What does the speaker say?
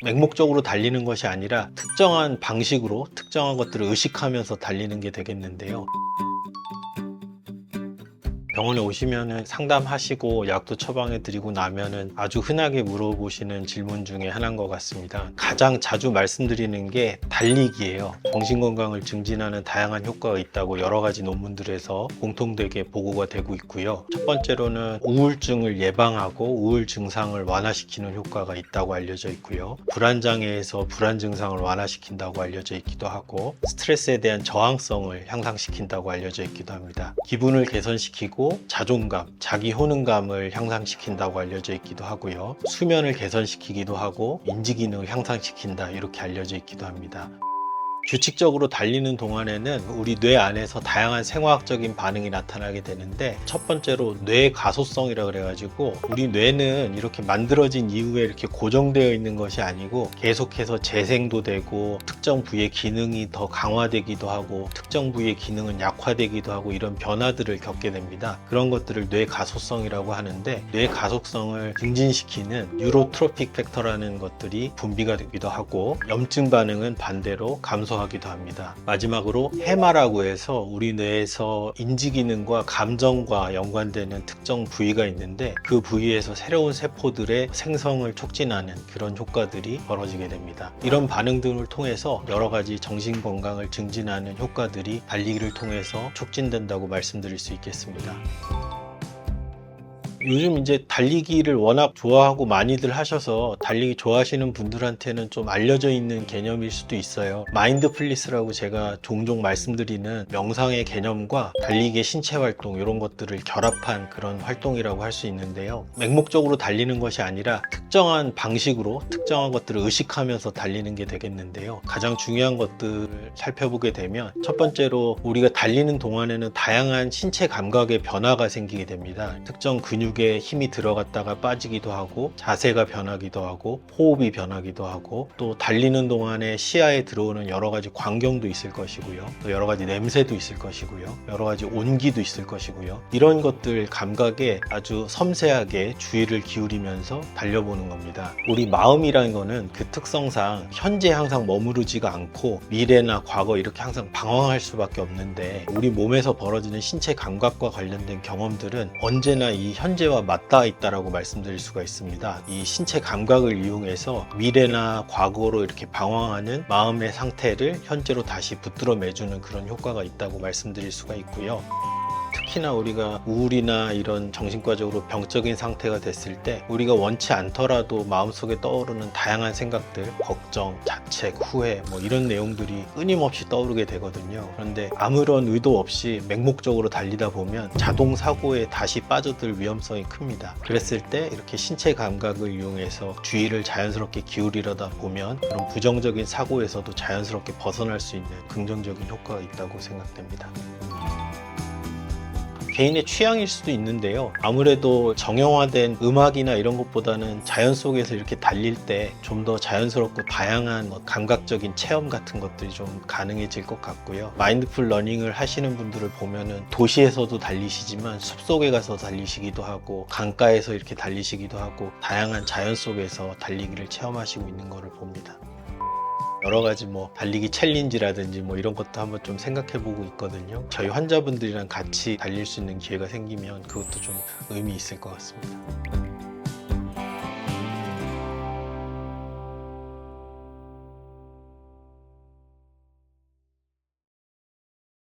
맹목적으로 달리는 것이 아니라 특정한 방식으로 특정한 것들을 의식하면서 달리는 게 되겠는데요. 병원에 오시면은 상담하시고 약도 처방해 드리고 나면은 아주 흔하게 물어보시는 질문 중에 하나인 것 같습니다. 가장 자주 말씀드리는 게 달리기예요. 정신건강을 증진하는 다양한 효과가 있다고 여러 가지 논문들에서 공통되게 보고가 되고 있고요. 첫 번째로는 우울증을 예방하고 우울 증상을 완화시키는 효과가 있다고 알려져 있고요. 불안장애에서 불안 증상을 완화시킨다고 알려져 있기도 하고, 스트레스에 대한 저항성을 향상시킨다고 알려져 있기도 합니다. 기분을 개선시키고 자존감, 자기 효능감을 향상시킨다고 알려져 있기도 하고요. 수면을 개선시키기도 하고 인지 기능을 향상시킨다, 이렇게 알려져 있기도 합니다. 규칙적으로 달리는 동안에는 우리 뇌 안에서 다양한 생화학적인 반응이 나타나게 되는데, 첫 번째로 뇌 가소성이라 그래가지고, 우리 뇌는 이렇게 만들어진 이후에 이렇게 고정되어 있는 것이 아니고 계속해서 재생도 되고 특정 부위의 기능이 더 강화되기도 하고 특정 부위의 기능은 약화되기도 하고, 이런 변화들을 겪게 됩니다. 그런 것들을 뇌 가소성이라고 하는데, 뇌 가속성을 증진시키는 뉴로트로픽 팩터라는 것들이 분비가 되기도 하고, 염증 반응은 반대로 감소하기도 합니다. 마지막으로 해마라고 해서 우리 뇌에서 인지 기능과 감정과 연관되는 특정 부위가 있는데, 그 부위에서 새로운 세포들의 생성을 촉진하는 그런 효과들이 벌어지게 됩니다. 이런 반응들을 통해서 여러 가지 정신 건강을 증진하는 효과들이 달리기를 통해서 촉진된다고 말씀드릴 수 있겠습니다. 요즘 이제 달리기를 워낙 좋아하고 많이들 하셔서 달리기 좋아하시는 분들한테는 좀 알려져 있는 개념일 수도 있어요. 마인드풀리스라고 제가 종종 말씀드리는 명상의 개념과 달리기의 신체 활동, 이런 것들을 결합한 그런 활동이라고 할 수 있는데요. 맹목적으로 달리는 것이 아니라 특정한 방식으로 특정한 것들을 의식하면서 달리는 게 되겠는데요. 가장 중요한 것들을 살펴보게 되면, 첫 번째로 우리가 달리는 동안에는 다양한 신체 감각의 변화가 생기게 됩니다. 특정 근육에 힘이 들어갔다가 빠지기도 하고, 자세가 변하기도 하고, 호흡이 변하기도 하고, 또 달리는 동안에 시야에 들어오는 여러 가지 광경도 있을 것이고요. 또 여러 가지 냄새도 있을 것이고요. 여러 가지 온기도 있을 것이고요. 이런 것들 감각에 아주 섬세하게 주의를 기울이면서 달려보는 겁니다. 우리 마음이라는 거는 그 특성상 현재 항상 머무르지가 않고 미래나 과거 이렇게 항상 방황할 수밖에 없는데, 우리 몸에서 벌어지는 신체 감각과 관련된 경험들은 언제나 이 현재와 맞닿아 있다라고 말씀드릴 수가 있습니다. 이 신체 감각을 이용해서 미래나 과거로 이렇게 방황하는 마음의 상태를 현재로 다시 붙들어 매주는 그런 효과가 있다고 말씀드릴 수가 있고요. 특히나 우리가 우울이나 이런 정신과적으로 병적인 상태가 됐을 때, 우리가 원치 않더라도 마음속에 떠오르는 다양한 생각들, 걱정, 자책, 후회, 이런 내용들이 끊임없이 떠오르게 되거든요. 그런데 아무런 의도 없이 맹목적으로 달리다 보면 자동 사고에 다시 빠져들 위험성이 큽니다. 그랬을 때 이렇게 신체 감각을 이용해서 주의를 자연스럽게 기울이려다 보면 그런 부정적인 사고에서도 자연스럽게 벗어날 수 있는 긍정적인 효과가 있다고 생각됩니다. 개인의 취향일 수도 있는데요. 아무래도 정형화된 음악이나 이런 것보다는 자연 속에서 이렇게 달릴 때 좀 더 자연스럽고 다양한 감각적인 체험 같은 것들이 좀 가능해질 것 같고요. 마인드풀 러닝을 하시는 분들을 보면은 도시에서도 달리시지만 숲속에 가서 달리시기도 하고, 강가에서 이렇게 달리시기도 하고, 다양한 자연 속에서 달리기를 체험하시고 있는 것을 봅니다. 여러 가지 달리기 챌린지라든지 이런 것도 한번 좀 생각해 보고 있거든요. 저희 환자분들이랑 같이 달릴 수 있는 기회가 생기면 그것도 좀 의미 있을 것 같습니다.